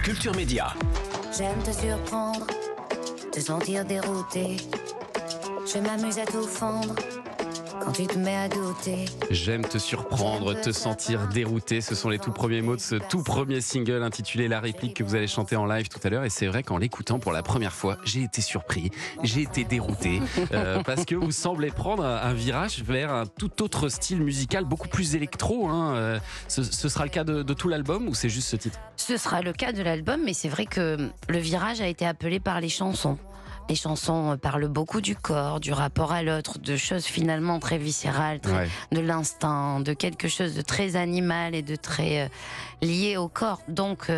Culture Média. J'aime te surprendre, te sentir dérouté. Je m'amuse à tout fendre quand tu te mets à douter. J'aime te surprendre, te sentir dérouté. Ce sont les tout premiers mots de ce tout premier single intitulé La Réplique que vous allez chanter en live tout à l'heure. Et c'est vrai qu'en l'écoutant pour la première fois, j'ai été surpris, j'ai été dérouté parce que vous semblez prendre un virage vers un tout autre style musical, beaucoup plus électro. Ce sera le cas de tout l'album ou c'est juste ce titre ? Ce sera le cas de l'album, mais c'est vrai que le virage a été appelé par les chansons. Les chansons parlent beaucoup du corps, du rapport à l'autre, de choses finalement très viscérales, de l'instinct, de quelque chose de très animal et de très lié au corps. Donc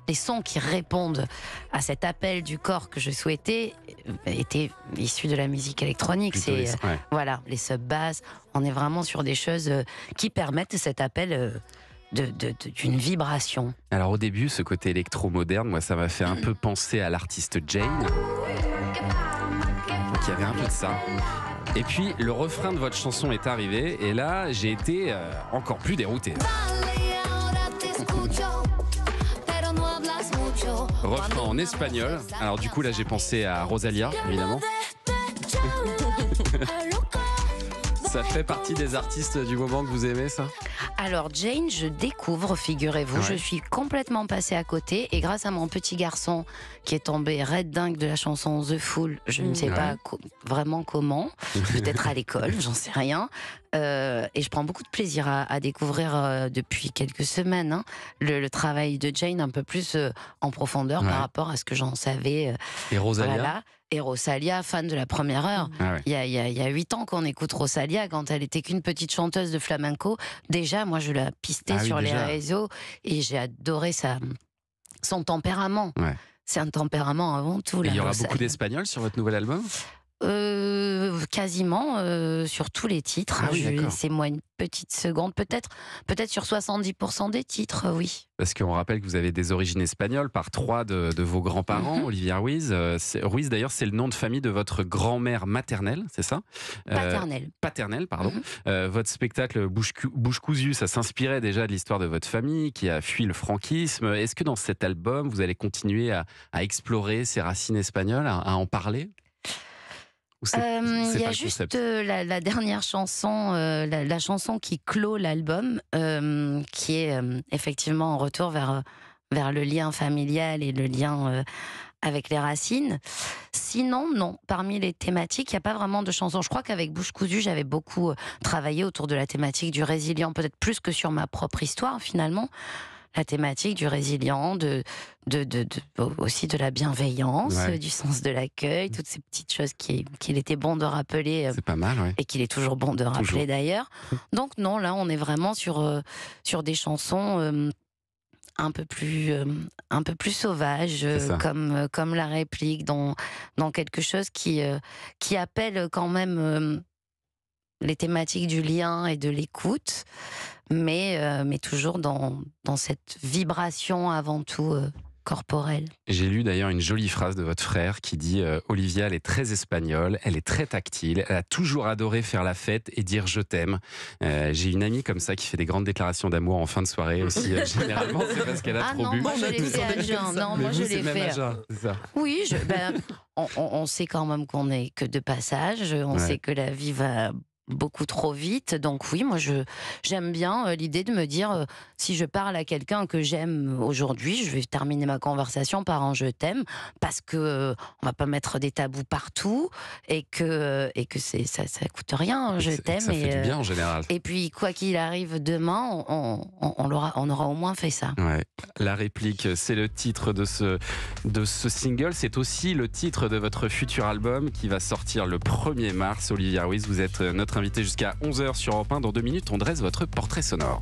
les sons qui répondent à cet appel du corps que je souhaitais étaient issus de la musique électronique. C'est voilà, les sub-basses. On est vraiment sur des choses qui permettent cet appel d'une vibration. Alors au début, ce côté électro-moderne, moi ça m'a fait un peu penser à l'artiste Jane. Donc il y avait un peu de ça. Et puis le refrain de votre chanson est arrivé et là j'ai été encore plus dérouté. Refrain en espagnol. Alors du coup là j'ai pensé à Rosalía évidemment. Ça fait partie des artistes du moment que vous aimez, ça ? Alors Jane, je découvre, figurez-vous, je suis complètement passée à côté et grâce à mon petit garçon qui est tombé raide dingue de la chanson The Fool, je ne sais pas vraiment comment, peut-être à l'école, j'en sais rien. Et je prends beaucoup de plaisir à découvrir depuis quelques semaines le travail de Jane un peu plus en profondeur par rapport à ce que j'en savais. Et Rosalía Et Rosalía, fan de la première heure. Il y a 8 ans qu'on écoute Rosalía, quand elle était qu'une petite chanteuse de flamenco. Déjà, moi, je la pistais sur les réseaux et j'ai adoré son tempérament. C'est un tempérament avant tout. Et il y aura beaucoup d'espagnol sur votre nouvel album ? Quasiment sur tous les titres. Laissez-moi une petite seconde, peut-être sur 70% des titres, oui. Parce qu'on rappelle que vous avez des origines espagnoles par 3 de vos grands-parents, Olivia Ruiz. Ruiz d'ailleurs, c'est le nom de famille de votre grand-mère maternelle, c'est ça ? Paternelle, pardon. Votre spectacle Bouche cousue, ça s'inspirait déjà de l'histoire de votre famille qui a fui le franquisme. Est-ce que dans cet album, vous allez continuer à explorer ces racines espagnoles, à en parler ? Il y a juste la dernière chanson, la chanson qui clôt l'album, qui est effectivement en retour vers le lien familial et le lien avec les racines. Sinon, non. Parmi les thématiques, il n'y a pas vraiment de chansons. Je crois qu'avec Bouche cousue, j'avais beaucoup travaillé autour de la thématique du résilient, peut-être plus que sur ma propre histoire finalement. La thématique du résilient, aussi de la bienveillance, du sens de l'accueil, toutes ces petites choses qu'il était bon de rappeler. C'est pas mal, et qu'il est toujours bon de rappeler d'ailleurs. Donc non, là on est vraiment sur des chansons un peu plus sauvages, comme La Réplique, dans quelque chose qui appelle quand même les thématiques du lien et de l'écoute, mais toujours dans cette vibration avant tout corporelle. J'ai lu d'ailleurs une jolie phrase de votre frère qui dit Olivia, elle est très espagnole, elle est très tactile, elle a toujours adoré faire la fête et dire je t'aime. J'ai une amie comme ça qui fait des grandes déclarations d'amour en fin de soirée aussi. Généralement, c'est parce qu'elle a trop bu. Moi je l'ai fait à jeun. Non, moi je l'ai fait. C'est ça. Oui, on sait quand même qu'on n'est que de passage, on sait que la vie va beaucoup trop vite, donc oui, moi j'aime bien l'idée de me dire si je parle à quelqu'un que j'aime aujourd'hui, je vais terminer ma conversation par un je t'aime, parce que on va pas mettre des tabous partout et que ça coûte rien, je t'aime, ça fait du bien en général. Et puis quoi qu'il arrive demain, on aura au moins fait ça. La Réplique, c'est le titre de ce single, c'est aussi le titre de votre futur album qui va sortir le 1er mars. Olivia Ruiz, vous êtes notre invité jusqu'à 11h sur Europe 1. Dans 2 minutes, on dresse votre portrait sonore.